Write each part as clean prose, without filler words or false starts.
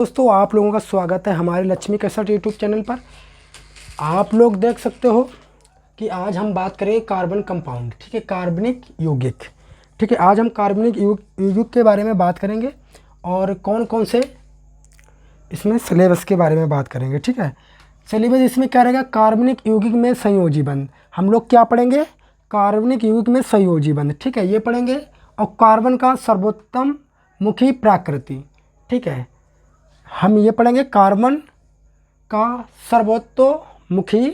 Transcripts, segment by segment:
दोस्तों, आप लोगों का स्वागत है हमारे लक्ष्मी कैसेट यूट्यूब चैनल पर। आप लोग देख सकते हो कि आज हम बात करेंगे कार्बन कंपाउंड, ठीक है, कार्बनिक यौगिक। ठीक है, आज हम कार्बनिक यौगिक के बारे में बात करेंगे और कौन कौन से इसमें सिलेबस के बारे में बात करेंगे। ठीक है, सिलेबस इसमें क्या रहेगा? कार्बनिक यौगिक में संयोजी बंध। हम लोग क्या पढ़ेंगे? कार्बनिक यौगिक में संयोजी बंध, ठीक है, ये पढ़ेंगे। और कार्बन का सर्वोत्तम मुखी प्रकृति, ठीक है, हम ये पढ़ेंगे कार्बन का सर्वतोमुखी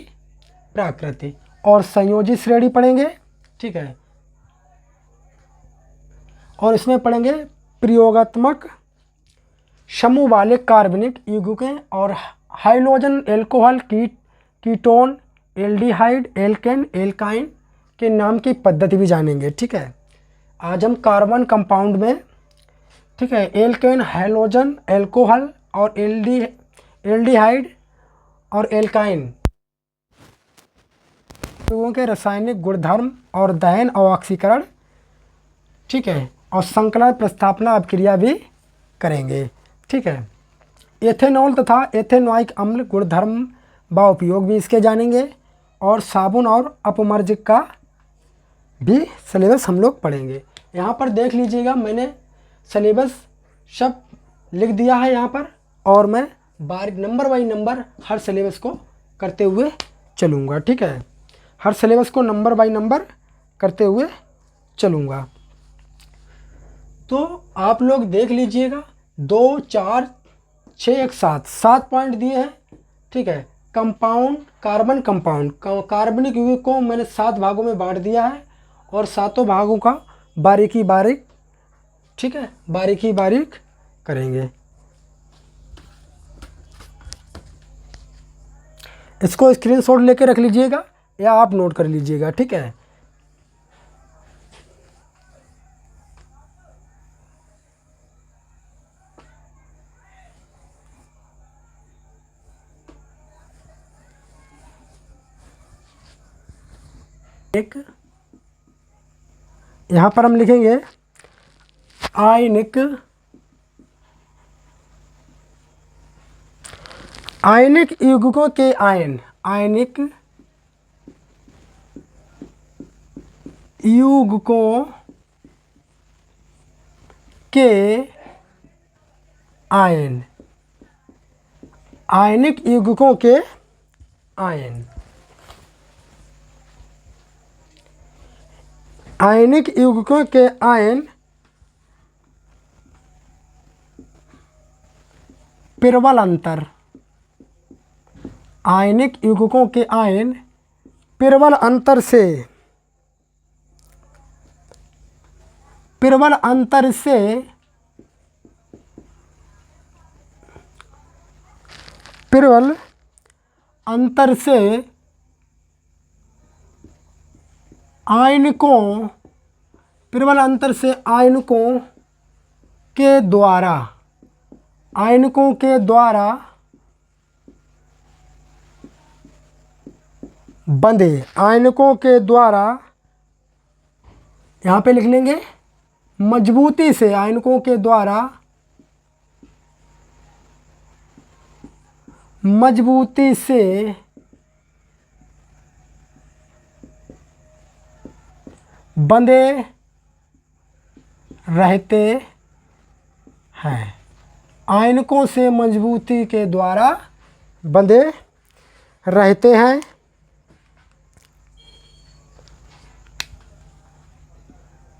प्रकृति। और संयोजी श्रेणी पढ़ेंगे, ठीक है, और इसमें पढ़ेंगे प्रयोगात्मक समूह वाले कार्बनिक यौगिकों और hydrogen alcohol ketone aldehyde alkane alkyne के नाम की पद्धति भी जानेंगे। ठीक है, आज हम कार्बन कंपाउंड में, ठीक है, एल्केन हाइड्रोजन एल्कोहल और एल्डिहाइड और एल्काइन यौगिकों के रासायनिक गुणधर्म और दहन और ऑक्सीकरण, ठीक है, और संकलन प्रस्थापना अभिक्रिया भी करेंगे। ठीक है, एथेनॉल तथा एथेनॉइक अम्ल गुणधर्म व उपयोग भी इसके जानेंगे। और साबुन और अपमर्जक का भी सिलेबस हम लोग पढ़ेंगे। यहाँ पर देख लीजिएगा, मैंने सिलेबस सब लिख दिया है यहाँ पर, और मैं number by number her syllabus को करते हुए चलूँगा। ठीक है, हर सिलेबस को नंबर बाई नंबर करते हुए चलूँगा। तो आप लोग देख लीजिएगा, 2, 4, 6, 1, 7 पॉइंट दिए हैं। ठीक है, कंपाउंड, कार्बन कंपाउंड, कार्बनिक यौगिक को मैंने 7 भागों में बांट दिया है और 7 भागों का बारीकी बारीक, ठीक है, बारीकी बारीक करेंगे। इसको स्क्रीनशॉट लेके रख लीजिएगा या आप नोट कर लीजिएगा। ठीक है, एक यहाँ पर हम लिखेंगे आयनिक यौगिकों के आयन, आयनिक यौगिकों के आयन, आयनिक यौगिकों के आयन, आयनिक यौगिकों के आयन प्रबल अंतर, आयनिक यौगिकों के आयन प्रबल अंतर से, प्रबल अंतर से प्रबल अंतर से आयनिकों, प्रबल अंतर से आयनिकों के द्वारा, आयनिकों के द्वारा बंधे, आयनिकों के द्वारा, यहाँ पे लिख लेंगे मजबूती से, आयनिकों के द्वारा मजबूती से बंधे रहते हैं, आयनिकों से मजबूती के द्वारा बंधे रहते हैं।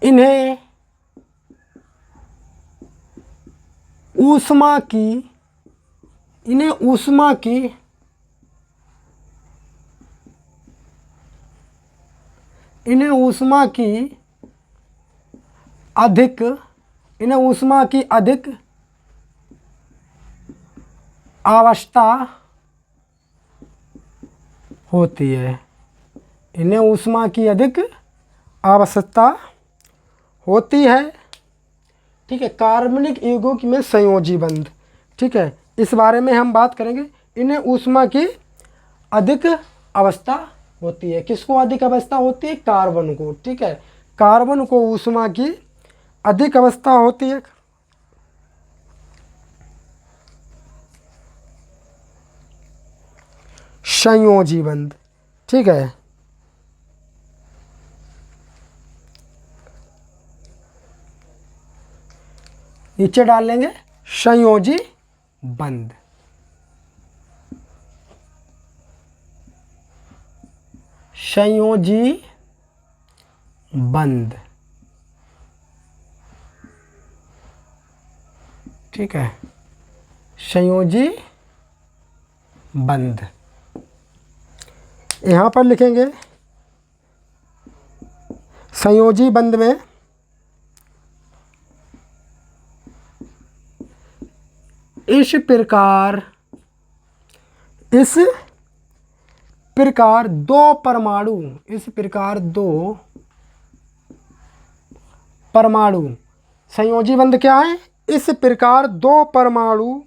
इन्हें ऊष्मा की, इन्हें ऊष्मा की इन्हें ऊष्मा की अधिक, इन्हें ऊष्मा की अधिक आवश्यकता होती है, इन्हें ऊष्मा की अधिक आवश्यकता होती है। ठीक है, कार्बनिक यौगिक में संयोजी बंध, ठीक है, इस बारे में हम बात करेंगे। इन्हें ऊष्मा की अधिक अवस्था होती है। किसको अधिक अवस्था होती है? कार्बन को। ठीक है, कार्बन को ऊष्मा की अधिक अवस्था होती है। संयोजी बंध। ठीक है, नीचे डाल लेंगे संयोजी बंध। संयोजी बंध। ठीक है, संयोजी बंध। यहाँ पर लिखेंगे संयोजी बंध में इस प्रकार दो परमाणु, इस प्रकार दो परमाणु, संयोजी बंध क्या है? इस प्रकार दो परमाणु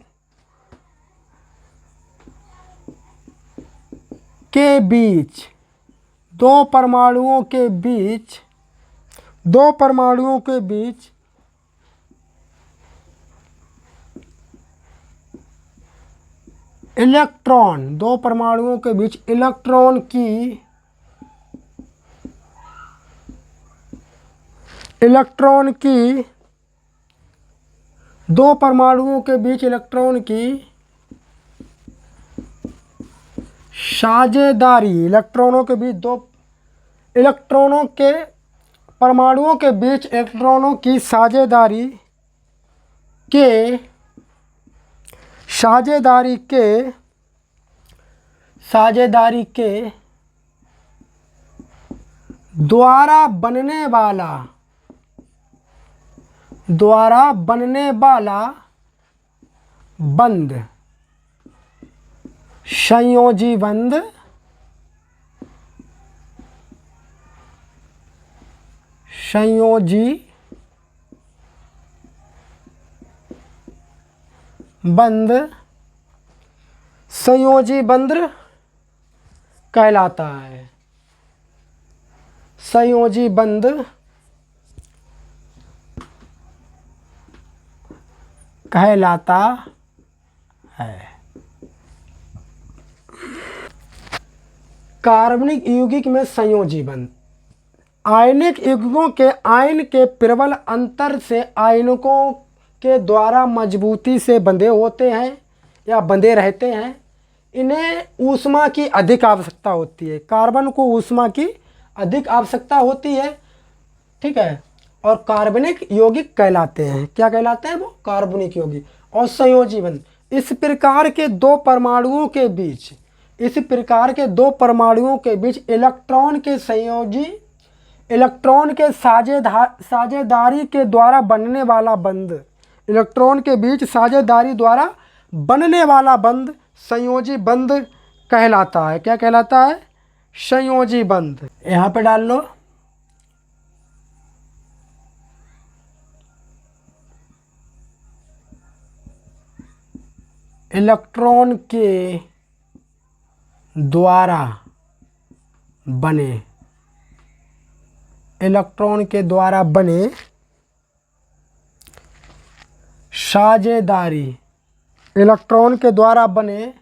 के बीच, दो परमाणुओं के बीच, दो परमाणुओं के बीच इलेक्ट्रॉन, दो परमाणुओं के बीच इलेक्ट्रॉन की दो परमाणुओं के बीच इलेक्ट्रॉन की साझेदारी, इलेक्ट्रॉनों के बीच दो इलेक्ट्रॉनों के परमाणुओं के बीच इलेक्ट्रॉनों की साझेदारी के द्वारा बनने वाला बंध संयोजी बंध संयोजी बंध कहलाता है। संयोजी बंध कहलाता है। कार्बनिक यौगिक में संयोजी बंध आयनिक यौगिकों के आयन के प्रबल अंतर से आयनिकों के द्वारा मजबूती से बंधे होते हैं या बंधे रहते हैं। इन्हें ऊष्मा की अधिक आवश्यकता होती है, कार्बन को ऊष्मा की अधिक आवश्यकता होती है। ठीक है, और कार्बनिक यौगिक कहलाते हैं। क्या कहलाते हैं वो? कार्बनिक यौगिक। और संयोजी बंध इस प्रकार के दो परमाणुओं के बीच, इस प्रकार के दो परमाणुओं के बीच इलेक्ट्रॉन के संयोजी, इलेक्ट्रॉन के साझेदारी के द्वारा बनने वाला बंध, इलेक्ट्रॉन के बीच साझेदारी द्वारा बनने वाला बंध संयोजी बंध कहलाता है। क्या कहलाता है? संयोजी बंध। यहाँ पे डाल लो इलेक्ट्रॉन के द्वारा बने, इलेक्ट्रॉन के द्वारा बने साझेदारी, इलेक्ट्रॉन के द्वारा बने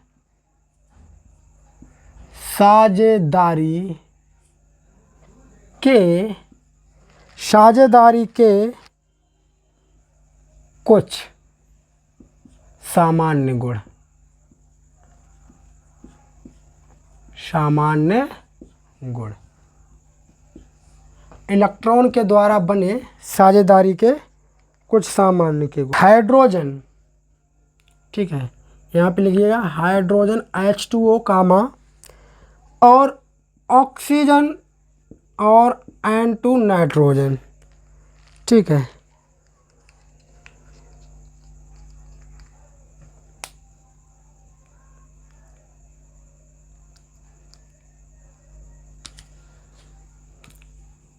साझेदारी के कुछ सामान्य गुण, सामान्य गुण, इलेक्ट्रॉन के द्वारा बने साझेदारी के कुछ सामान्य के गुण। हाइड्रोजन, ठीक है, यहाँ पे लिखिएगा हाइड्रोजन H2O कामा और ऑक्सीजन और N2 नाइट्रोजन। ठीक है,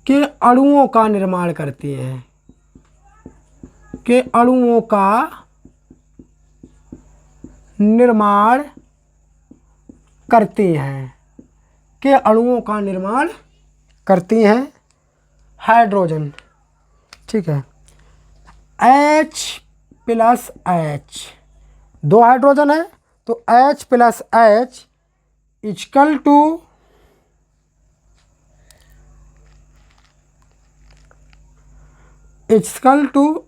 के अणुओं का निर्माण करती हैं, के अणुओं का निर्माण करती हैं, के अणुओं का निर्माण करती हैं हाइड्रोजन। ठीक है, H+H, दो हाइड्रोजन है तो H+H इक्वल टू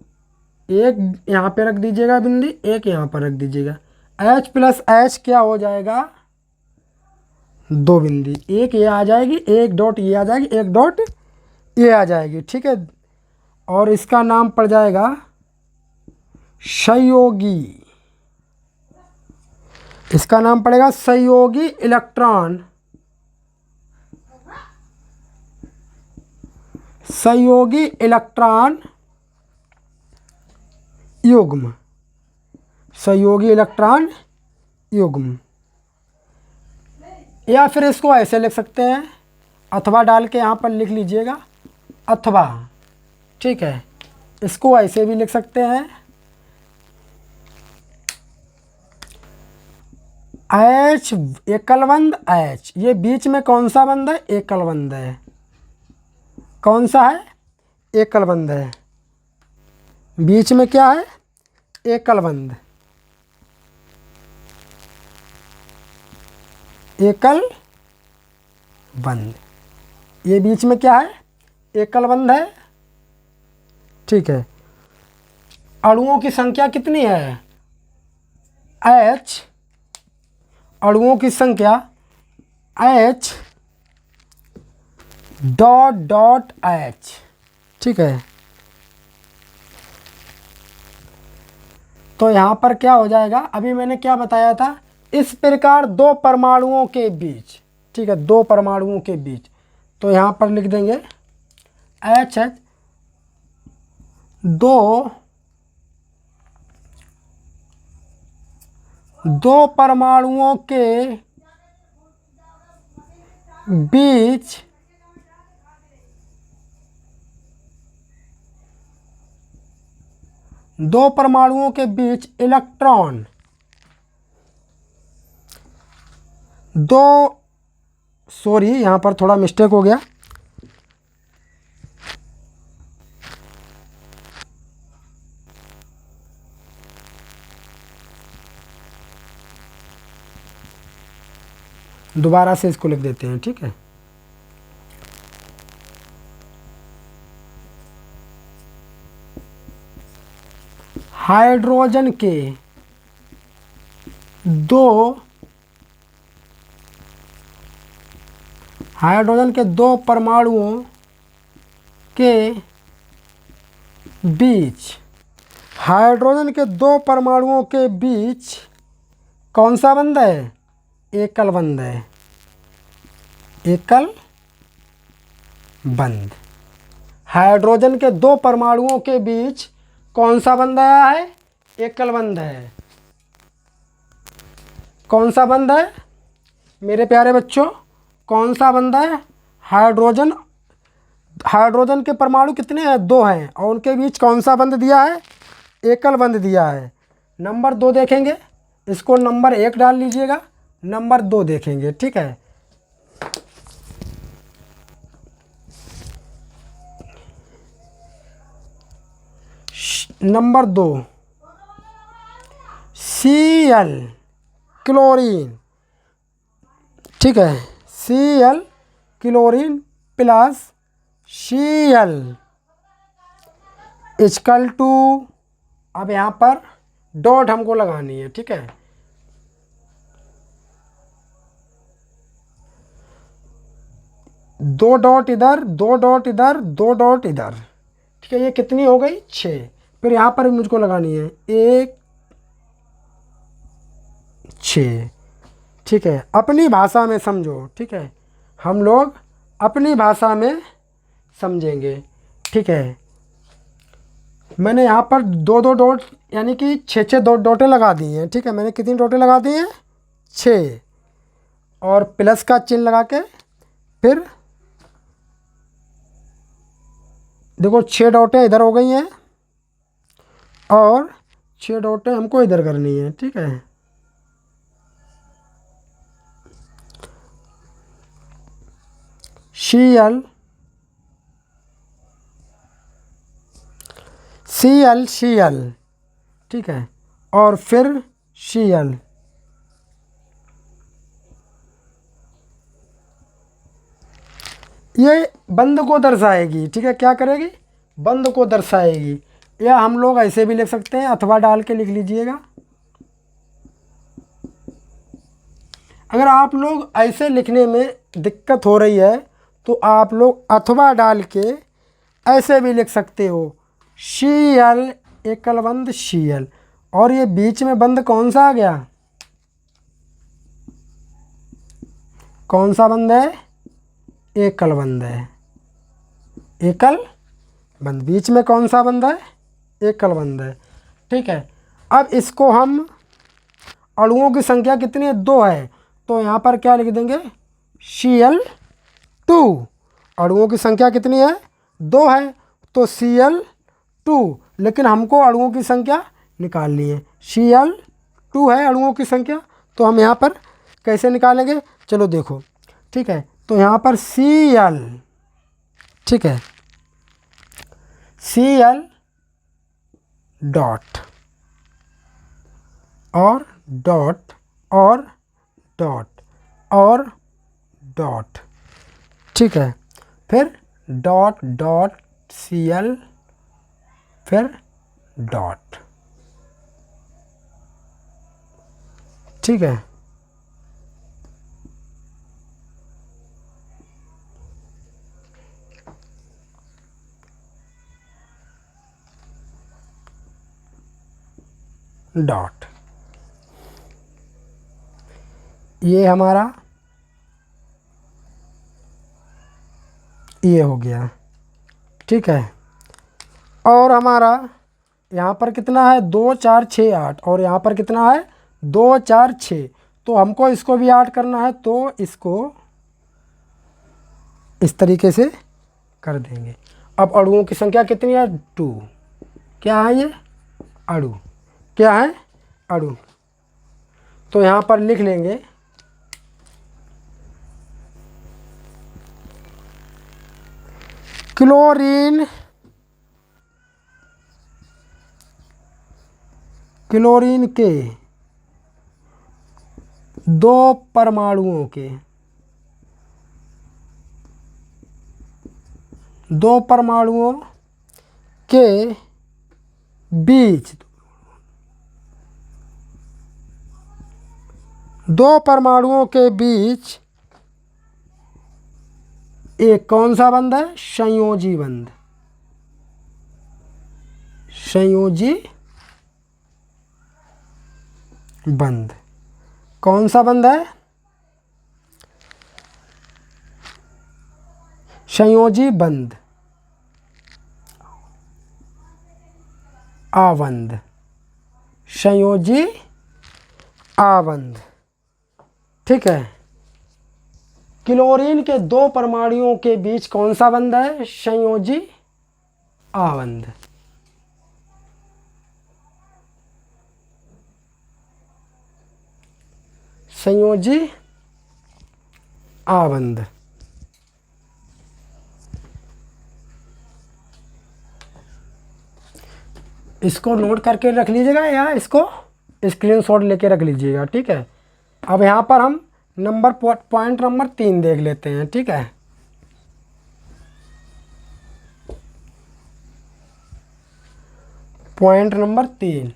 एक यहाँ पे रख दीजिएगा बिंदी, एक यहाँ पर रख दीजिएगा। H प्लस H क्या हो जाएगा, 2 बिंदी, एक ये आ जाएगी, एक डॉट ये आ जाएगी, एक डॉट ये आ जाएगी, ठीक है। और इसका नाम पड़ जाएगा सहयोगी, इसका नाम पड़ेगा सहयोगी इलेक्ट्रॉन, सहयोगी इलेक्ट्रॉन युग्म, सहयोगी इलेक्ट्रॉन युग्म। या फिर इसको ऐसे लिख सकते हैं, अथवा डाल के यहाँ पर लिख लीजिएगा, अथवा, ठीक है। इसको ऐसे भी लिख सकते हैं, H एकल बंध H, ये बीच में कौन सा बंध है, एकल बंध है, कौन सा है, एकल बंध है, बीच में क्या है, एकल बंध, एकल बंध, ये बीच में क्या है, एकल बंध है, ठीक है। अणुओं की संख्या कितनी है, H, अणुओं की संख्या H डॉट डॉट H, ठीक है। तो यहाँ पर क्या हो जाएगा, अभी मैंने क्या बताया था, इस प्रकार 2 परमाणुओं के बीच, ठीक है, 2 परमाणुओं के बीच, तो यहाँ पर लिख देंगे H है 2 परमाणुओं के बीच इलेक्ट्रॉन, 2, सॉरी यहाँ पर थोड़ा मिस्टेक हो गया, दोबारा से इसको लिख देते हैं, ठीक है। हाइड्रोजन के 2 परमाणुओं के बीच, हाइड्रोजन के 2 परमाणुओं के बीच कौन सा बंध है, एकल बंध है, एकल बंध। हाइड्रोजन के 2 परमाणुओं के बीच कौन सा बंध आया है, एकल बंध है। कौन सा बंध है मेरे प्यारे बच्चों, कौन सा बंध है, हाइड्रोजन, हाइड्रोजन के परमाणु कितने हैं, 2 हैं, और उनके बीच कौन सा बंध दिया है, एकल बंध दिया है। नंबर 2 देखेंगे, इसको नंबर 1 डाल लीजिएगा, नंबर 2 देखेंगे, ठीक है। नंबर 2 Cl क्लोरीन, ठीक है, Cl chlorine plus Cl equal to, अब यहाँ पर डॉट हमको लगानी है, ठीक है। दो डॉट इधर, 2 डॉट इधर, 2 डॉट इधर, ठीक है। ये कितनी हो गई, 6। फिर यहाँ पर मुझको लगानी है 1 6, ठीक है। अपनी भाषा में समझो, ठीक है, हम लोग अपनी भाषा में समझेंगे, ठीक है। मैंने यहाँ पर 2 डॉट यानी कि 6 डॉटें लगा दी हैं, ठीक है। मैंने कितनी डॉटें लगा दी हैं, 6, और प्लस का चिन्ह लगा के फिर देखो 6 डॉटें इधर हो गई हैं और 6 डॉटें हमको इधर करनी है, ठीक है। Cl Cl Cl, ठीक है, और फिर Cl, ये बंद को दर्शाएगी, ठीक है, क्या करेगी, बंद को दर्शाएगी। या हम लोग ऐसे भी लिख सकते हैं, अथवा डाल के लिख लीजिएगा। अगर आप लोग ऐसे लिखने में दिक्कत हो रही है तो आप लोग अथवा डाल के ऐसे भी लिख सकते हो, शीयल, एकल बंद शीयल। और ये बीच में बंद कौन सा आ गया, कौन सा बंद है, एकल बंद है, एकल बंद। बीच में कौन सा बंद है, एकल बंद है, ठीक है। अब इसको हम, अणुओं की संख्या कितनी है, 2 है, तो यहाँ पर क्या लिख देंगे, Cl2। अणुओं की संख्या कितनी है, 2 है, तो Cl2। लेकिन हमको अणुओं की संख्या निकालनी है, Cl2 है अणुओं की संख्या, तो हम यहाँ पर कैसे निकालेंगे, चलो देखो, ठीक है। तो यहाँ पर Cl, ठीक है, Cl डॉट और डॉट और डॉट और डॉट, ठीक है, फिर डॉट डॉट Cl, फिर डॉट, ठीक है। डॉट, ये हमारा ये हो गया, ठीक है। और हमारा यहाँ पर कितना है, 2 4 6 8, और यहाँ पर कितना है, 2 4 6। तो हमको इसको भी ऐड करना है, तो इसको इस तरीके से कर देंगे। अब अणुओं की संख्या कितनी है, 2। क्या है ये, अणु, क्या है, अणु। तो यहाँ पर लिख लेंगे क्लोरीन, क्लोरीन के 2 परमाणुओं के, 2 परमाणुओं के बीच, 2 परमाणुओं के बीच एक कौन सा बंध है, संयोजी बंध, संयोजी बंध। कौन सा बंध है, संयोजी बंध, आबंध, संयोजी आबंध, ठीक है। क्लोरीन के 2 परमाणुओं के बीच कौन सा बंध है, संयोजी आबंध। संयोजी आबंध। इसको नोट करके रख लीजिएगा या इसको स्क्रीनशॉट लेके रख लीजिएगा, ठीक है। अब यहाँ पर हम पॉइंट नंबर 3 देख लेते हैं, ठीक है। पॉइंट नंबर 3,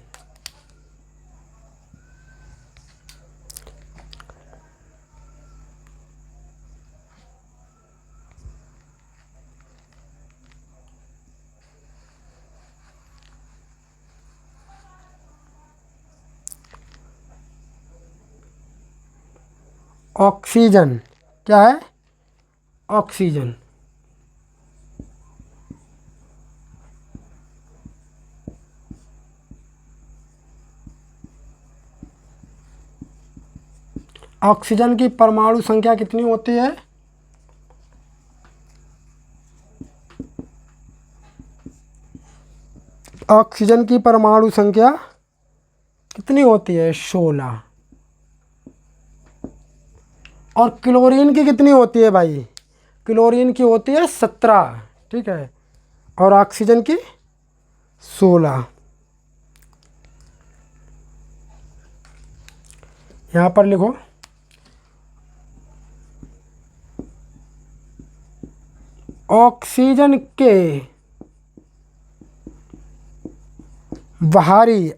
ऑक्सीजन, क्या है, ऑक्सीजन। ऑक्सीजन की परमाणु संख्या कितनी होती है, ऑक्सीजन की परमाणु संख्या कितनी होती है, 16। और क्लोरीन की कितनी होती है भाई, क्लोरीन की होती है 17, ठीक है। और ऑक्सीजन की 16। यहाँ पर लिखो ऑक्सीजन के बाहरी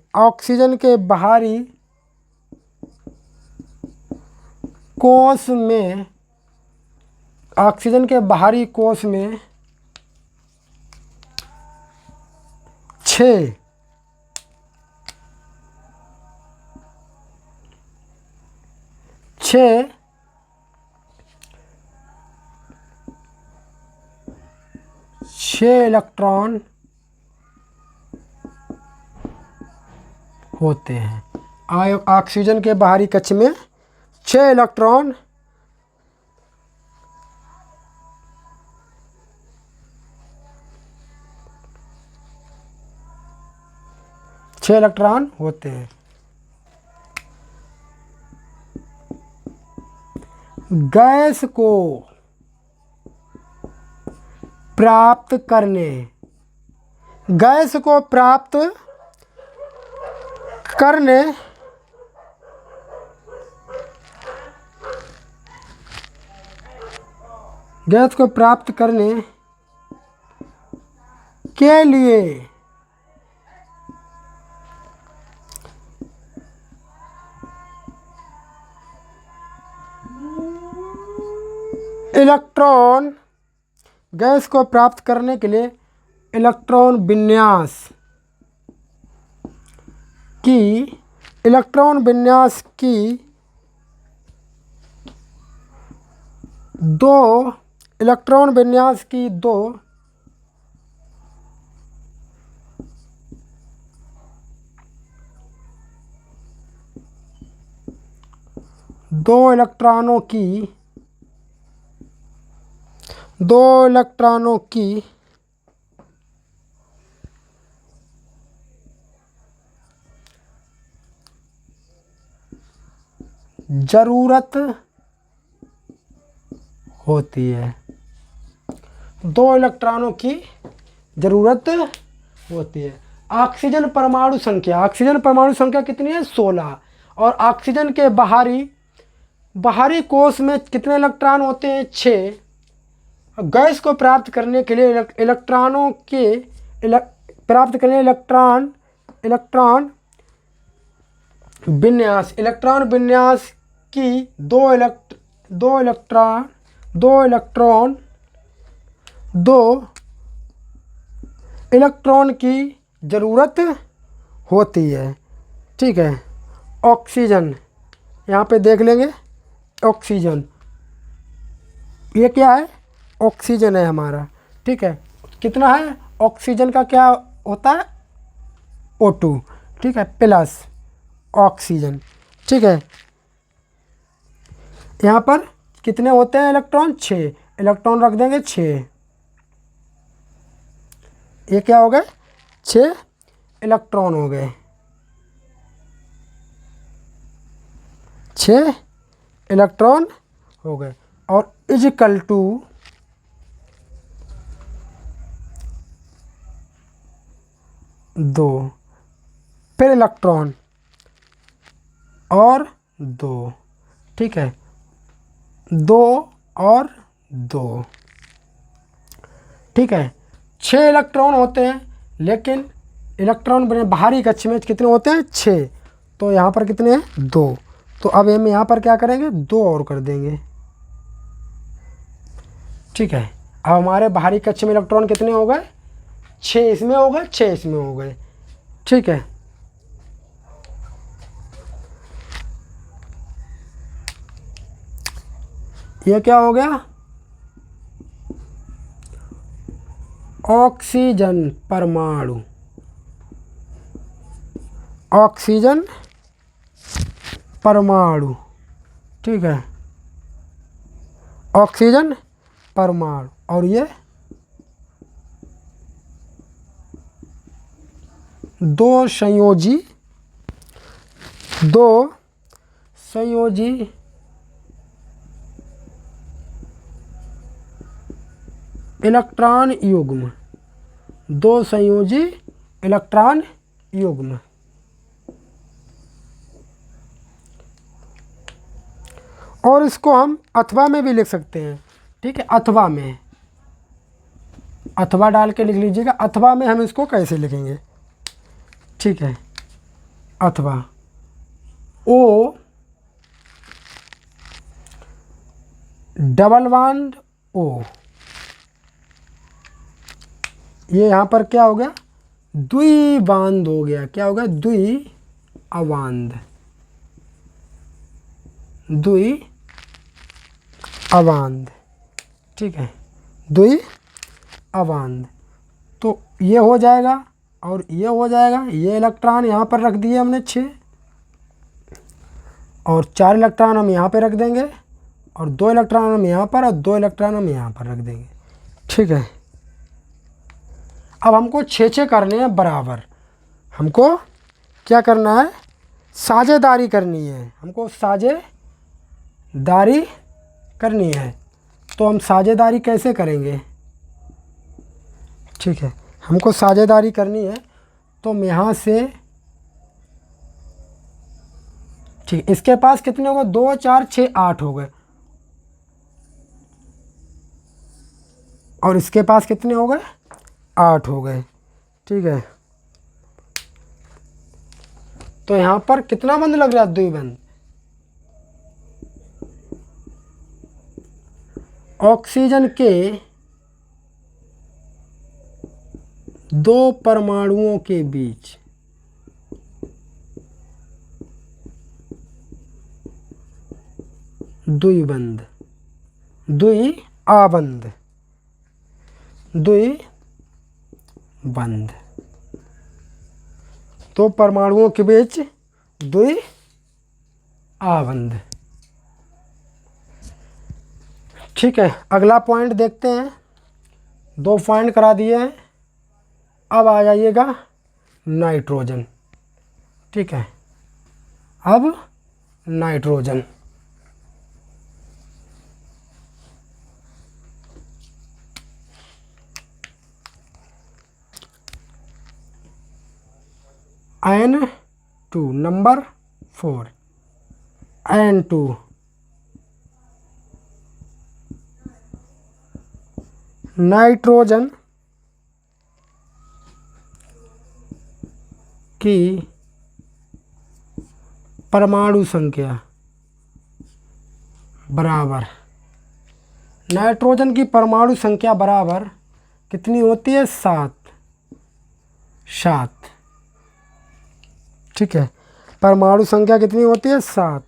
कोश में छः इलेक्ट्रॉन होते हैं। ऑक्सीजन के बाहरी कक्ष में 6 इलेक्ट्रॉन होते हैं। गैस को प्राप्त करने गैस को प्राप्त करने के लिए गैस को प्राप्त करने के लिए इलेक्ट्रॉन विन्यास की दो इलेक्ट्रॉनों की जरूरत होती है। 2 इलेक्ट्रॉनों की ज़रूरत होती है। ऑक्सीजन परमाणु संख्या कितनी है? 16। और ऑक्सीजन के बाहरी कोश में कितने इलेक्ट्रॉन होते हैं? 6। गैस को प्राप्त करने के लिए इलेक्ट्रॉन विन्यास की दो इलेक्ट्रॉन की ज़रूरत होती है। ठीक है। ऑक्सीजन यहाँ पे देख लेंगे। ऑक्सीजन ये क्या है? ऑक्सीजन है हमारा। ठीक है। कितना है? ऑक्सीजन का क्या होता है? O2। ठीक है, प्लस ऑक्सीजन। ठीक है। यहाँ पर कितने होते हैं इलेक्ट्रॉन? 6 इलेक्ट्रॉन रख देंगे। 6 ये क्या हो गए? 6 इलेक्ट्रॉन हो गए। 6 इलेक्ट्रॉन हो गए। और इक्वल टू 2 फिर इलेक्ट्रॉन और 2। ठीक है, 2 और 2। ठीक है। 6 इलेक्ट्रॉन होते हैं, लेकिन इलेक्ट्रॉन बने बाहरी कक्ष में कितने होते हैं? 6। तो यहाँ पर कितने हैं? 2। तो अब हम यहाँ पर क्या करेंगे? 2 और कर देंगे। ठीक है। अब हमारे बाहरी कक्ष में इलेक्ट्रॉन कितने हो गए? 6 इसमें हो गए, 6 इसमें हो गए। ठीक है। ये क्या हो गया? ऑक्सीजन परमाणु। ठीक है, ऑक्सीजन परमाणु। और ये 2 संयोजी इलेक्ट्रॉन युग्म। 2 संयोजी इलेक्ट्रॉन युग्म। और इसको हम अथवा में भी लिख सकते हैं। ठीक है, अथवा में अथवा डाल के लिख लीजिएगा। अथवा में हम इसको कैसे लिखेंगे, ठीक है, अथवा O डबल बॉन्ड O, ये यहाँ पर क्या हो गया, द्विबांध हो गया। क्या हो गया, द्विअबांध, द्विअबांध, ठीक है, द्विअबांध। तो ये हो जाएगा और ये हो जाएगा। ये इलेक्ट्रॉन यहाँ पर रख दिए हमने 6 और 4 इलेक्ट्रॉन हम यहाँ पे रख देंगे और 2 इलेक्ट्रॉन हम यहाँ पर और 2 इलेक्ट्रॉन हम यहाँ पर रख देंगे, ठीक है। अब हमको 6 करने हैं बराबर। हमको क्या करना है, साझेदारी करनी है। हमको साझेदारी करनी है। तो हम साझेदारी कैसे करेंगे, ठीक है, हमको साझेदारी करनी है। तो हम यहाँ से, ठीक, इसके पास कितने हो गए, 2 4 6 8 हो गए और इसके पास कितने हो गए, 8 हो गए, ठीक है। तो यहाँ पर कितना बंध लग रहा है, द्विबंध। ऑक्सीजन के 2 परमाणुओं के बीच द्विबंध, द्विआबंध, द्विबंध, 2 परमाणुओं के बीच द्विआबंध, ठीक है। अगला पॉइंट देखते हैं। 2 पॉइंट करा दिए हैं। अब आ जाइएगा नाइट्रोजन, ठीक है। अब nitrogen, N2 number 4, N2 nitrogen की परमाणु संख्या बराबर, नाइट्रोजन की परमाणु संख्या बराबर कितनी होती है, 7, ठीक है। परमाणु संख्या कितनी होती है, 7।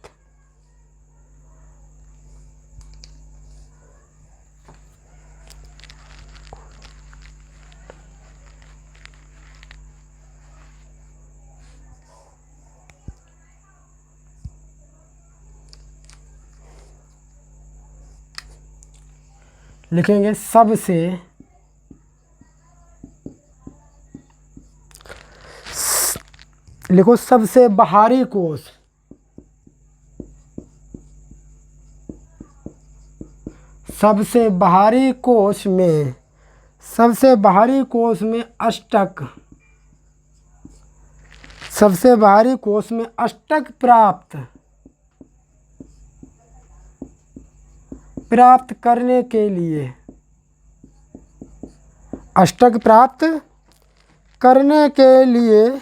लिखेंगे सबसे लिखो सबसे बाहरी कोश, सबसे बाहरी कोश में, सबसे बाहरी कोश में अष्टक, सबसे बाहरी कोश में अष्टक प्राप्त करने के लिए, अष्टक प्राप्त करने के लिए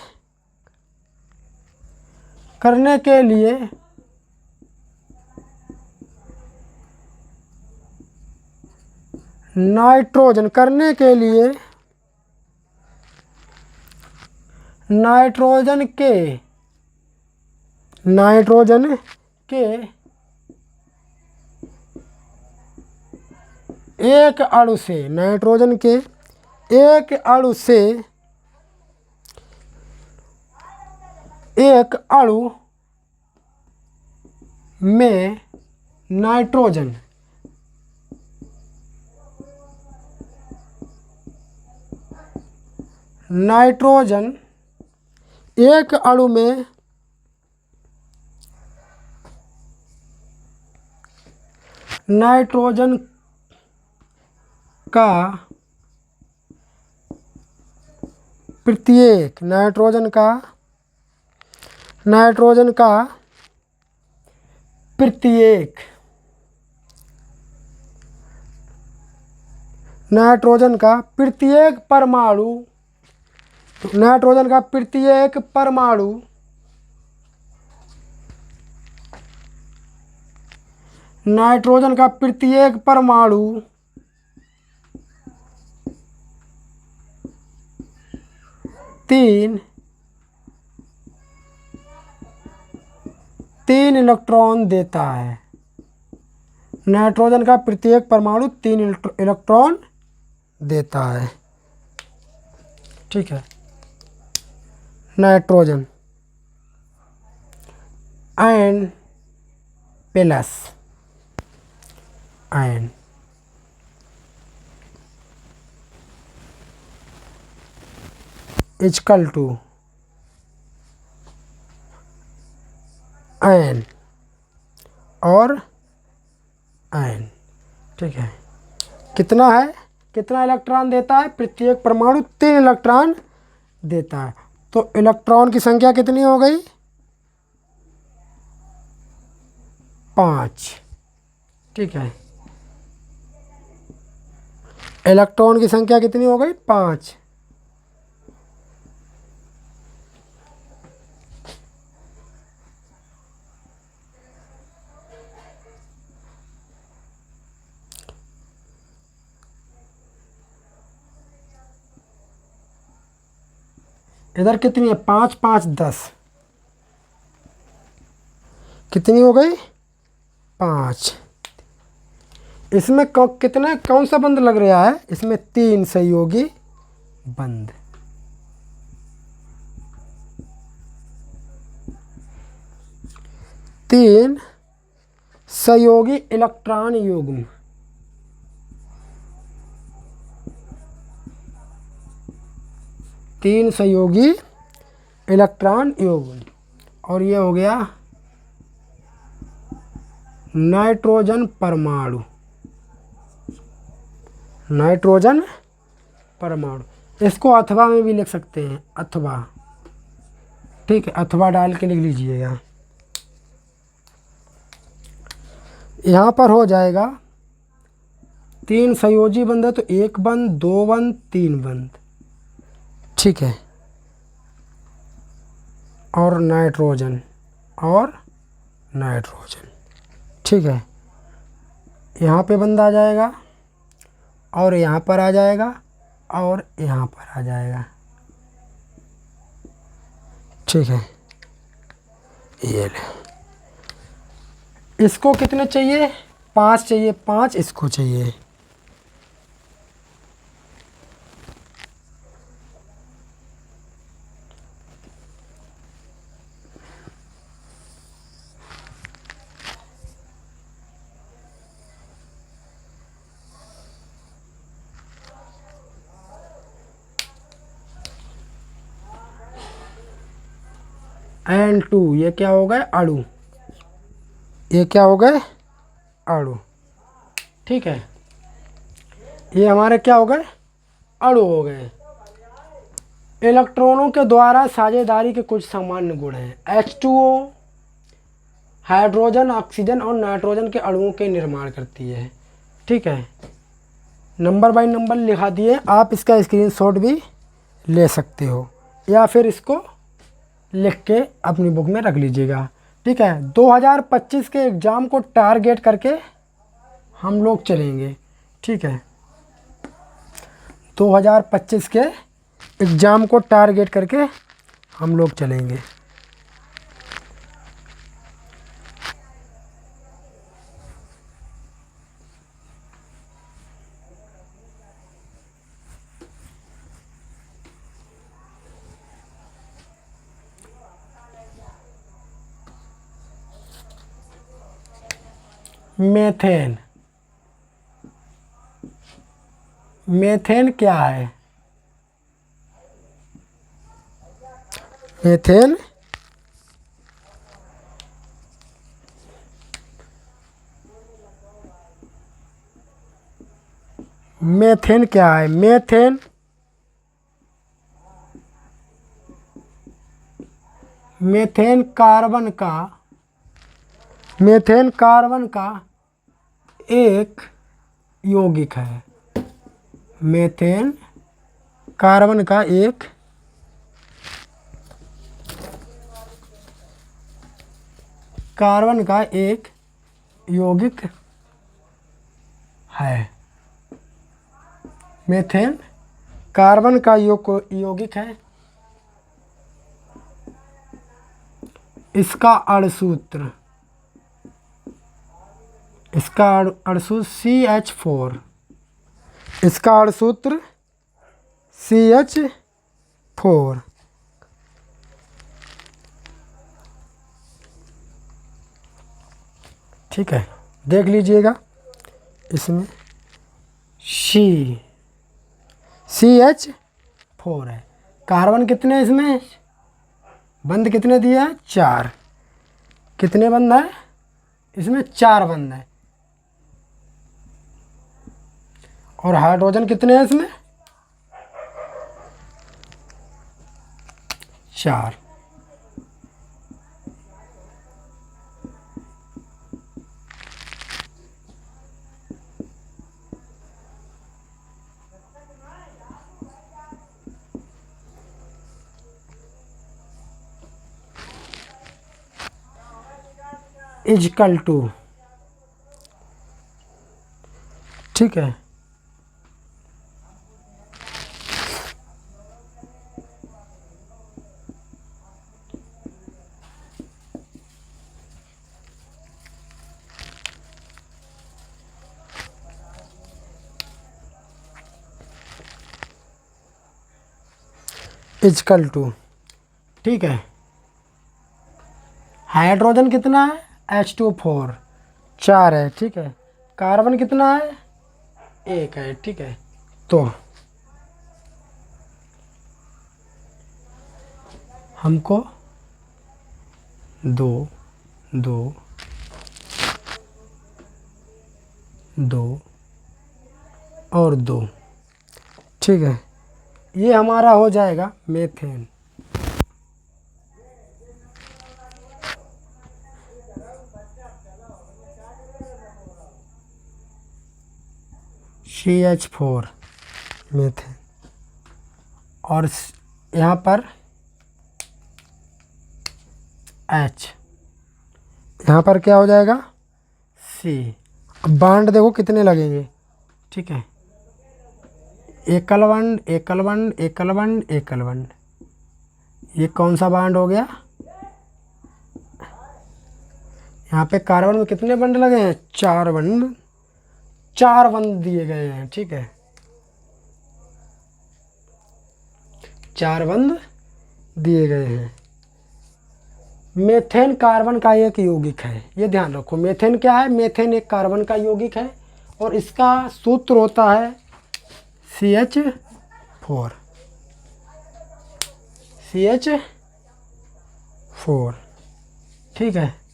नाइट्रोजन, करने के लिए नाइट्रोजन के एक अणु से, नाइट्रोजन के एक अणु से, एक अणु में नाइट्रोजन एक अणु में नाइट्रोजन का प्रत्येक, नाइट्रोजन का प्रत्येक नाइट्रोजन का प्रत्येक परमाणु, नाइट्रोजन का प्रत्येक परमाणु नाइट्रोजन का प्रत्येक परमाणु तीन इलेक्ट्रॉन देता है। नाइट्रोजन का प्रत्येक परमाणु 3 इलेक्ट्रॉन देता है। ठीक है, nitrogen ion plus ion equal to ion और आयन। ठीक है, कितना है, कितना इलेक्ट्रॉन देता है? प्रत्येक परमाणु 3 इलेक्ट्रॉन देता है। तो इलेक्ट्रॉन की संख्या कितनी हो गई? 5। ठीक है, इलेक्ट्रॉन की संख्या कितनी हो गई? 5। इधर कितनी है? 5 5 10, कितनी हो गई? 5। इसमें कितना, कौन सा बंध लग रहा है? इसमें 3 सहयोगी बंध। तीन सहयोगी इलेक्ट्रॉन युग्म। तीन सहयोगी इलेक्ट्रॉन युग्म। और ये हो गया नाइट्रोजन परमाणु। नाइट्रोजन परमाणु, इसको अथवा में भी लिख सकते हैं, अथवा। ठीक है, अथवा डाल के लिख लीजिएगा। यहाँ पर हो जाएगा 3 संयोजी बंध है तो 1 बंध, 2 बंध, 3 बंध। ठीक है, और नाइट्रोजन और नाइट्रोजन। ठीक है, यहाँ पे बंध आ जाएगा और यहाँ पर आ जाएगा और यहाँ पर आ जाएगा। ठीक है, ये ले। इसको कितने चाहिए? 5 चाहिए, 5 इसको चाहिए। N2, ये क्या हो गए? अणु। ये क्या हो गए? अणु। ठीक है, ये हमारे क्या हो गए? अणु हो गए। इलेक्ट्रॉनों के द्वारा साझेदारी के कुछ सामान्य गुण हैं। H2O हाइड्रोजन, ऑक्सीजन और नाइट्रोजन के अणुओं के निर्माण करती है। ठीक है, नंबर बाय नंबर लिखा दिए, आप इसका स्क्रीनशॉट भी ले सकते हो या फिर इसको लिख के अपनी बुक में रख लीजिएगा। ठीक है, 2025 के एग्ज़ाम को टारगेट करके हम लोग चलेंगे। ठीक है, 2025 के एग्ज़ाम को टारगेट करके हम लोग चलेंगे। मीथेन। मीथेन क्या है? मीथेन मीथेन क्या है? मीथेन मीथेन कार्बन का एक यौगिक है। मीथेन कार्बन का एक यौगिक है। मीथेन कार्बन का यौगिक है। इसका अणुसूत्र CH4। इसका अणुसूत्र CH4। ठीक है, देख लीजिएगा इसमें CH4 है। कार्बन कितने इसमें बंद कितने दिए हैं? 4। कितने बंद है इसमें? 4 बंद है। और हाइड्रोजन कितने हैं इसमें? 4। इजकल टू, ठीक है, इजकल टू, ठीक है। हाइड्रोजन कितना है? H2 4 4 है, ठीक है। कार्बन कितना है? 1 है, ठीक है। तो हमको 2 2 2 और 2, ठीक है, ये हमारा हो जाएगा मीथेन। CH4 methane. और यहाँ पर H, यहाँ पर क्या हो जाएगा? C। अब बांड देखो कितने लगेंगे, ठीक है। एकल बंड, एकल बंड, एकल बंड, एकल बंड। ये कौन सा बांड हो गया? यहाँ पे कार्बन में कितने बंड लगे हैं? 4 बंड। 4 बंद दिए गए हैं, ठीक है। 4 बंद दिए गए हैं। मीथेन कार्बन का एक यौगिक है, ये ध्यान रखो। मीथेन क्या है? मीथेन एक कार्बन का यौगिक है और इसका सूत्र होता है CH4। CH4, ठीक है।